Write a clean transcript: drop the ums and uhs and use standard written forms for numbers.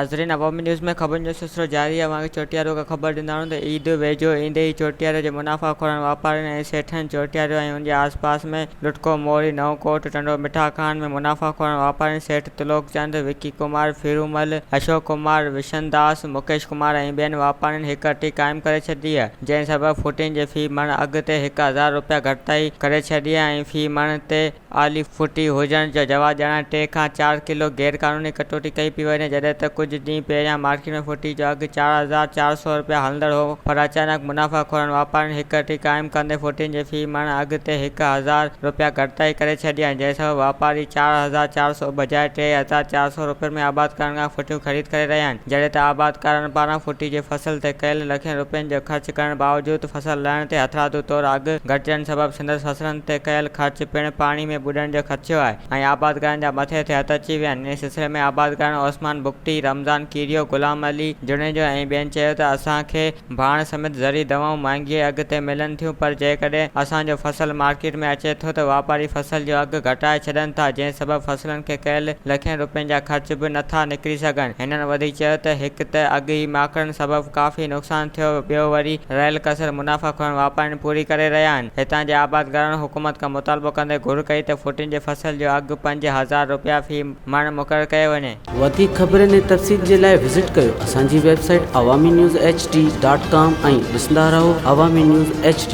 नाज़रीन, अवामी न्यूज़ में ख़बर जो सिलसिलो जारी है। वहाँ चोटियारो का ख़बर ॾींदा त ईद वेझो ईंदे ही चोटियारे जे मुनाफ़ा खोरनि वापारियुनि ऐं सेठनि चोटियारो ऐं उन जे आसपास में लुटको मोरी, नवकोट, टंडो, मिठा खान में मुनाफ़ा खोरनि वापारियुनि सेठ तिलोक चंद, विक्की कुमार, फिरूमल, अशोक कुमार, विशन दास, मुकेश कुमार ऐं ॿियनि वापारियुनि हिक हटी क़ाइमु करे छॾी आहे, जंहिं सबबि फुटियुनि जे फ़ी मण अघु ते 1000 रुपया घटिताई करे छॾी आहे ऐं फ़ी मण ते आली फुटी हुजण जो जवाबु ॾियण 3 खां 4 किलो गैर क़ानूनी कटौती कई पई वञे। जॾहिं त कुझु ॾींहं पहिरियां मार्केट में फुटी जो अघु 4400 रुपया हलंदड़ हो, पर अचानक मुनाफ़ा खोरनि वापारियुनि हिक हटी क़ाइमु कंदे फुटियुनि जे फ़ी मण अघु ते 1000 रुपया घटिताई करे छॾी आहे, जंहिं सबबि वापारी 4400 बजाए 3400 रुपयनि में आबादकारनि खां फुटियूं ख़रीद करे रहिया आहिनि। जॾहिं त आबादकारनि पारां फुटी जे फसल ते कयल लखें रुपयनि जो ख़र्च करण बावजूदि फसल लहण ते हथरादू तौरु अघु घटिजण सबबि संदसि फसलनि ते कयल ख़र्च पिणु पाणी में ॿुॾण जो ख़दशो आहे ऐं आबादकारनि जा मथे ते हथ अची विया आहिनि। इन सिलसिले में आबादकारनि ओस्मान बुख्ती, रमज़ान कीरियो, गुलाम अली जुनेजो ऐं ॿियनि चयो त असांखे भाण समेत ज़री दवाऊं महांगीअ अघु ते मिलनि थियूं, पर जेकॾहिं असांजो फसल मार्केट में अचे थो त वापारी फसल जो अघु घटाए छॾनि था, जंहिं सबबि फसलनि खे कयल लखें रुपयनि जा ख़र्च बि नथा निकिरी सघनि। हिननि वधीक चयो त हिकु त अघु ई माकड़नि सबबि काफ़ी नुक़सानु थियो, ॿियो वरी रहियल कसर मुनाफ़ा खोरनि वापारियुनि पूरी करे रहिया आहिनि। हितां जे आबादकारनि हुकूमत खां मुतालबो कंदे घुर कई त फुटियुनि जे फसल जो अघु 5000 रुपया फ़ी मण मुक़ररु कयो वञे। वधीक ख़बरनि ऐं तफ़सील जे लाइ विज़िट कयो असांजी वेबसाइट awamiNewsHD.com ऐं ॾिसंदा रहो अवामी न्यूज़ HD।